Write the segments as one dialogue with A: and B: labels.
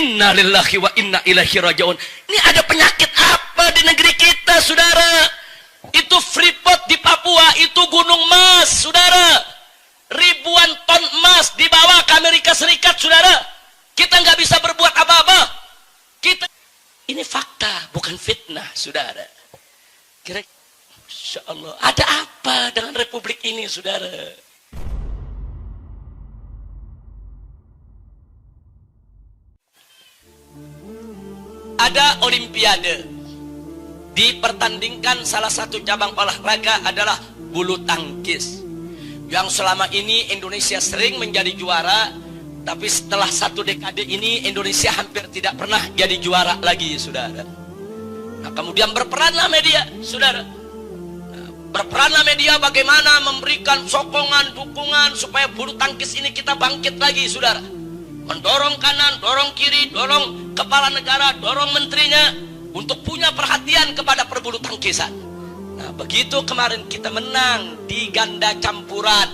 A: Inna lillahi wa inna ilaihi raji'un. Ini ada penyakit apa di negeri kita, saudara? Itu Freeport di Papua, itu gunung emas, saudara. Ribuan ton emas dibawa ke Amerika Serikat, saudara. Kita nggak bisa berbuat apa-apa. Ini fakta, bukan fitnah, saudara. Insya Allah, ada apa dengan republik ini, saudara? Ada olimpiade, dipertandingkan salah satu cabang olahraga adalah bulu tangkis, yang selama ini Indonesia sering menjadi juara, tapi setelah satu dekade ini Indonesia hampir tidak pernah jadi juara lagi, saudara. Nah, kemudian berperanlah media, saudara. Berperanlah media bagaimana memberikan sokongan, dukungan supaya bulu tangkis ini kita bangkit lagi, saudara. Mendorong kanan, dorong kiri, dorong kepala negara, dorong menterinya untuk punya perhatian kepada perbulu tangkisan. Nah, begitu kemarin kita menang di ganda campuran,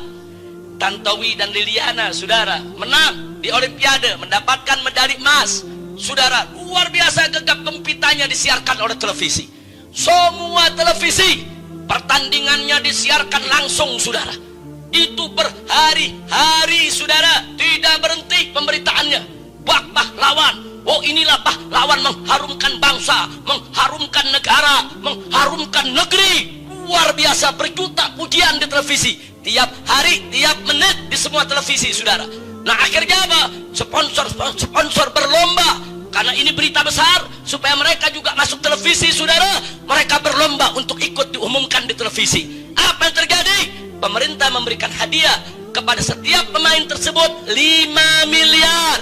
A: Tantowi dan Liliana, saudara, menang di olimpiade, mendapatkan medali emas, saudara. Luar biasa, gegap gempitanya disiarkan oleh televisi. Semua televisi pertandingannya disiarkan langsung, saudara. Itu berhari-hari, saudara, tidak berhenti pemberitaannya. Bak pahlawan, oh inilah pahlawan mengharumkan bangsa, mengharumkan negara, mengharumkan negeri. Luar biasa, berjuta pujian di televisi, tiap hari, tiap menit di semua televisi, saudara. Nah, akhirnya apa? Sponsor berlomba, karena ini berita besar, supaya mereka juga masuk televisi, saudara. Mereka berlomba untuk ikut diumumkan di televisi. Apa yang terjadi? Pemerintah memberikan hadiah kepada setiap pemain tersebut 5 miliar.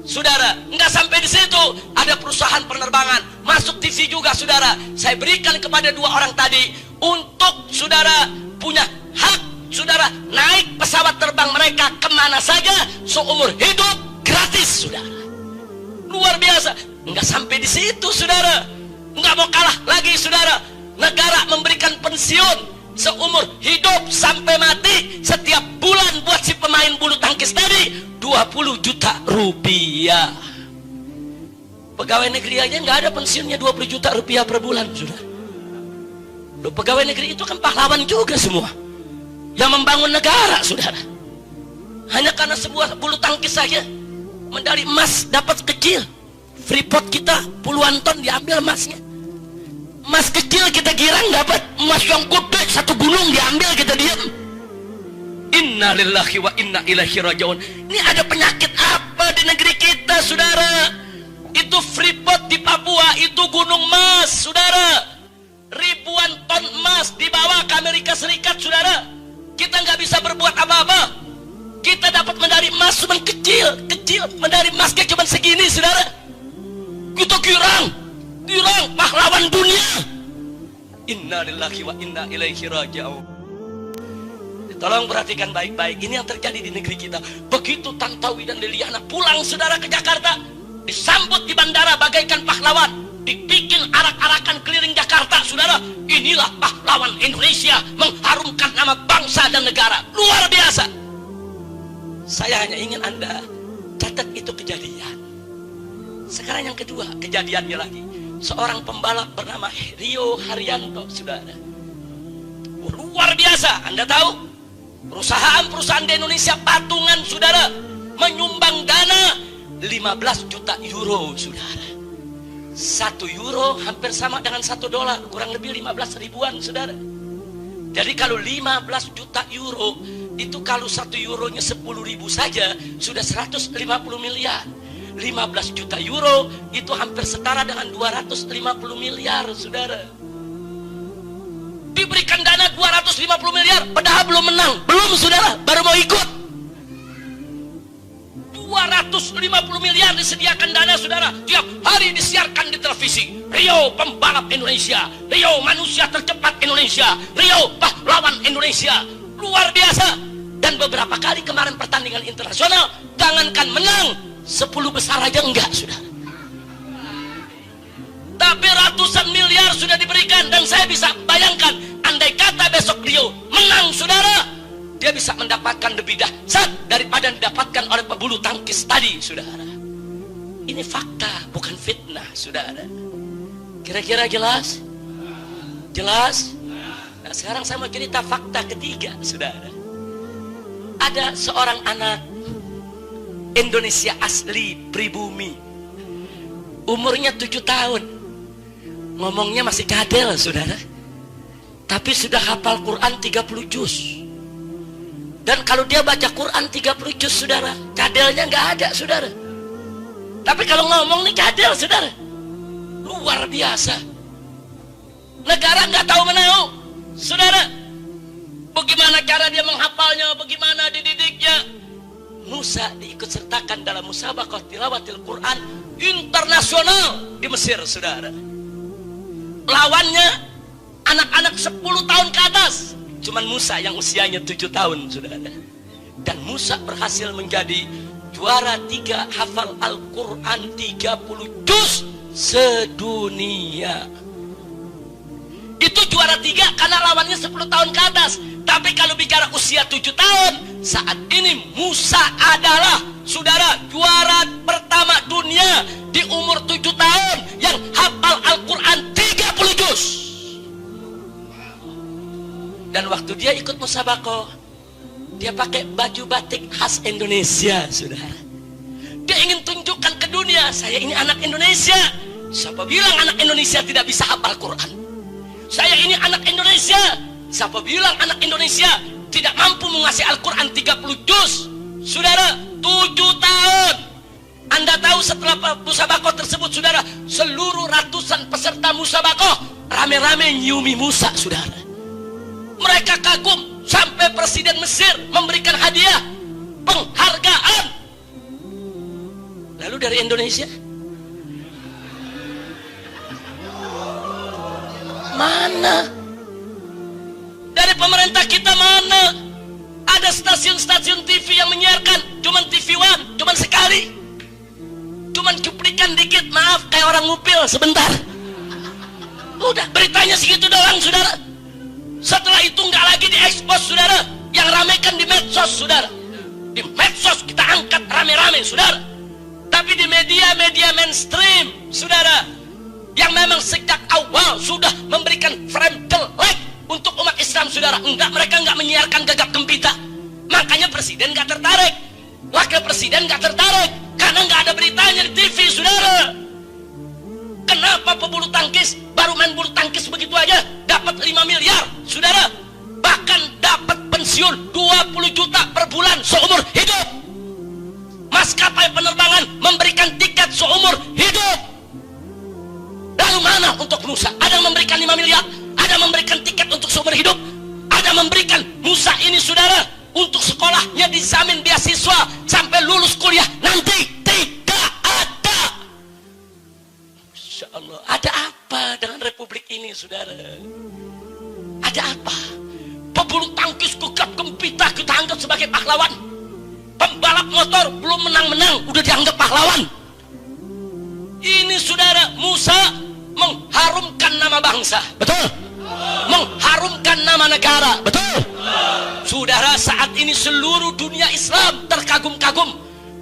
A: Saudara, nggak sampai di situ, ada perusahaan penerbangan masuk TV juga, saudara. Saya berikan kepada 2 orang tadi untuk saudara punya hak, saudara, naik pesawat terbang mereka kemana saja seumur hidup gratis, saudara. Luar biasa. Nggak sampai di situ, saudara. Nggak mau kalah lagi, saudara. Negara memberikan pensiun seumur hidup sampai mati setiap bulan buat si pemain bulu tangkis tadi 20 juta rupiah. Pegawai negeri aja nggak ada pensiunnya 20 juta rupiah per bulan, sudah. Loh, pegawai negeri itu kan pahlawan juga semua, yang membangun negara, saudara. Hanya karena sebuah bulu tangkis saja medali emas dapat kecil. Freeport kita puluhan ton diambil emasnya. Emas kecil kita girang dapat, emas yang gede satu gunung diambil, kita diam. Inna lillahi wa inna ilaihi raji'un. Ini ada penyakit apa di negeri kita, saudara? Itu Freeport di Papua, itu gunung emas, saudara. Ribuan ton emas dibawa ke Amerika Serikat, saudara. Kita nggak bisa berbuat apa-apa. Kita dapat medali emas cuma kecil, medali emasnya cuma segini, saudara. Kita girang pahlawan dunia. Inna lillahi wa inna ilaihi raji'un. Tolong perhatikan baik-baik, ini yang terjadi di negeri kita. Begitu Tantowi dan Liliana pulang, saudara, ke Jakarta, disambut di bandara bagaikan pahlawan, dibikin arak-arakan keliling Jakarta, saudara. Inilah pahlawan Indonesia, mengharumkan nama bangsa dan negara. Luar biasa. Saya hanya ingin Anda catat itu kejadian. Sekarang yang kedua, kejadiannya lagi. Seorang pembalap bernama Rio Haryanto, saudara. Luar biasa. Anda tahu, perusahaan-perusahaan di Indonesia patungan, saudara, menyumbang dana 15 juta euro, saudara. 1 euro hampir sama dengan 1 dolar, kurang lebih 15 ribuan, saudara. Jadi kalau 15 juta euro, itu kalau 1 euronya 10 ribu saja, sudah 150 miliar. 15 juta euro itu hampir setara dengan 250 miliar, saudara. Diberikan dana 250 miliar, padahal belum menang, belum, saudara, baru mau ikut. 250 miliar disediakan dana, saudara. Tiap hari disiarkan di televisi. Rio pembalap Indonesia, Rio manusia tercepat Indonesia, Rio pahlawan Indonesia. Luar biasa. Dan beberapa kali kemarin pertandingan internasional, jangankan menang, 10 besar aja enggak, saudara. Tapi ratusan miliar sudah diberikan. Dan saya bisa bayangkan, andai kata besok Rio menang, saudara, dia bisa mendapatkan lebih dahsyat daripada yang didapatkan oleh pebulu tangkis tadi, saudara. Ini fakta, bukan fitnah, saudara. Kira-kira jelas? Jelas? Nah, sekarang saya mau cerita fakta ketiga, saudara. Ada seorang anak Indonesia asli, pribumi. Umurnya 7 tahun. Ngomongnya masih cadel, saudara. Tapi sudah hafal Quran 30 juz. Dan kalau dia baca Quran 30 juz, saudara, cadelnya nggak ada, saudara. Tapi kalau ngomong nih cadel, saudara. Luar biasa. Negara nggak tahu menau, saudara. Bagaimana cara dia menghafalnya, bagaimana dididiknya. Musa diikut sertakan dalam musabaqah tilawatil Quran internasional di Mesir, saudara. Lawannya anak-anak 10 tahun ke atas. Cuman Musa yang usianya 7 tahun, saudara. Dan Musa berhasil menjadi juara 3 hafal Al-Quran 30 juz sedunia. Itu juara 3 karena lawannya 10 tahun ke atas. Tapi kalau bicara usia 7 tahun, saat ini Musa adalah, saudara, juara pertama dunia di umur 7 tahun yang hafal Al-Quran 30 juz. Dan waktu dia ikut musabaqah, dia pakai baju batik khas Indonesia, saudara. Dia ingin tunjukkan ke dunia, saya ini anak Indonesia. Siapa bilang anak Indonesia tidak bisa hafal Quran? Saya ini anak Indonesia. Siapa bilang anak Indonesia tidak mampu menguasai Al-Quran 30 juz? Saudara, 7 tahun. Anda tahu setelah musabaqah tersebut, saudara, seluruh ratusan peserta musabaqah rame-rame nyiumi Musa, saudara. Mereka kagum sampai Presiden Mesir memberikan hadiah penghargaan. Lalu dari Indonesia mana? Dari pemerintah kita mana? Ada stasiun-stasiun TV yang menyiarkan cuman TV One, cuman sekali, cuman cuplikan dikit, maaf, kayak orang ngupil sebentar. Udah, beritanya segitu doang, saudara. Setelah itu nggak lagi diekspos, saudara. Yang ramekan di medsos, saudara. Di medsos kita angkat rame-rame, saudara. Tapi di media-media mainstream, saudara, yang memang sejak awal sudah memberikan frame jelek untuk umat Islam, saudara, mereka nggak menyiarkan gegap gempita. Makanya presiden nggak tertarik, wakil presiden nggak tertarik, karena nggak ada beritanya di TV, saudara. Kenapa pebulu tangkis baru main bulu tangkis begitu aja dapat 5 miliar, saudara? Bahkan dapat pensiun 20 juta per bulan seumur hidup. Maskapai penerbangan memberikan tiket seumur hidup. Lalu mana untuk Musa? Ada yang memberikan 5 miliar, ada yang memberikan tiket untuk seumur hidup, ada yang memberikan Musa ini, saudara, untuk sekolahnya dijamin beasiswa sampai lulus kuliah nanti. Tidak ada. Insya Allah. Ada apa dengan republik ini, saudara? Ada apa? Pebulu tangkis gegap gempita kita anggap sebagai pahlawan. Pembalap motor belum menang-menang udah dianggap pahlawan. Ini, saudara, Musa mengharumkan nama bangsa, betul? Mengharumkan nama negara, betul? Saudara, saat ini seluruh dunia Islam terkagum-kagum.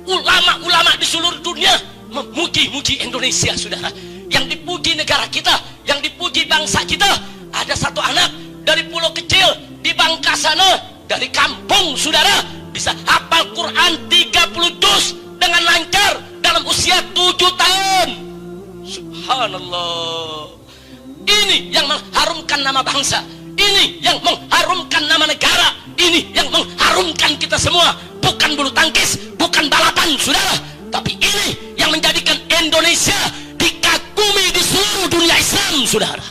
A: Ulama-ulama di seluruh dunia memuji-muji Indonesia, saudara. Yang dipuji negara kita, yang dipuji bangsa kita. Ada satu anak dari pulau kecil di Bangka sana, dari kampung, saudara, bisa hafal Quran 30 juz dengan lancar dalam usia 7 tahun. Subhanallah. Ini yang mengharumkan nama bangsa, ini yang mengharumkan nama negara, ini yang mengharumkan kita semua. Bukan bulu tangkis, bukan balapan, saudara, tapi ini yang menjadikan Indonesia dikagumi di seluruh dunia Islam, saudara.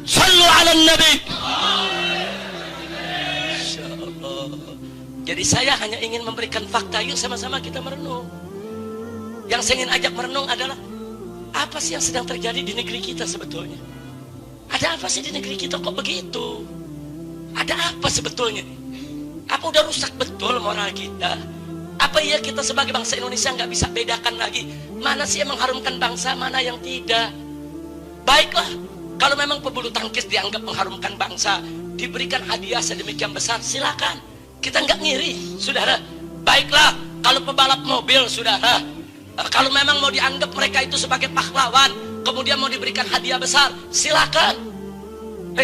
A: Sallu ala Nabi. Insyaallah. Jadi saya hanya ingin memberikan fakta. Yuk sama-sama kita merenung. Yang saya ingin ajak merenung adalah apa sih yang sedang terjadi di negeri kita sebetulnya? Ada apa sih di negeri kita kok begitu? Ada apa sebetulnya? Apa udah rusak betul moral kita? Apa iya kita sebagai bangsa Indonesia nggak bisa bedakan lagi mana sih yang mengharumkan bangsa, mana yang tidak? Baiklah, kalau memang pebulu tangkis dianggap mengharumkan bangsa, diberikan hadiah sedemikian besar, silakan. Kita nggak ngiri, saudara. Baiklah, kalau pebalap mobil, saudara, kalau memang mau dianggap mereka itu sebagai pahlawan, kemudian mau diberikan hadiah besar, silakan.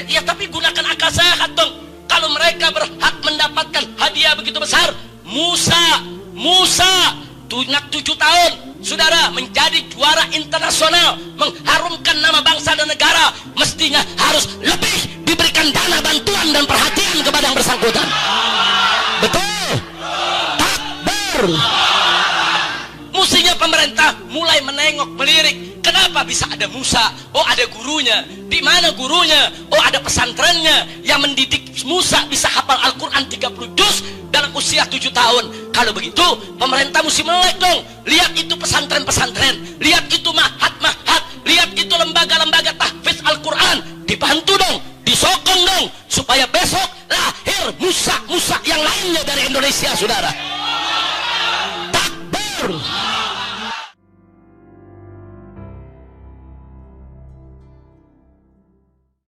A: Ya tapi gunakan akal sehat dong. Kalau mereka berhak mendapatkan hadiah begitu besar, Musa, anak 7 tahun, saudara, menjadi juara internasional, mengharumkan nama bangsa dan negara, mestinya harus lebih diberikan dana bantuan dan perhatian kepada yang bersangkutan. Betul? Takbir. Mestinya pemerintah mulai menengok, melirik. Kenapa bisa ada Musa? Oh, ada gurunya. Di mana gurunya? Oh, ada pesantrennya yang mendidik Musa bisa hafal Al-Quran 30 juz dalam usia 7 tahun. Kalau begitu, pemerintah mesti melek dong. Lihat itu pesantren-pesantren, lihat itu mahat-mahat, lihat itu lembaga-lembaga tahfiz Al-Quran. Dibantu dong, disokong dong, supaya besok lahir Musa yang lainnya dari Indonesia, saudara. Takbir.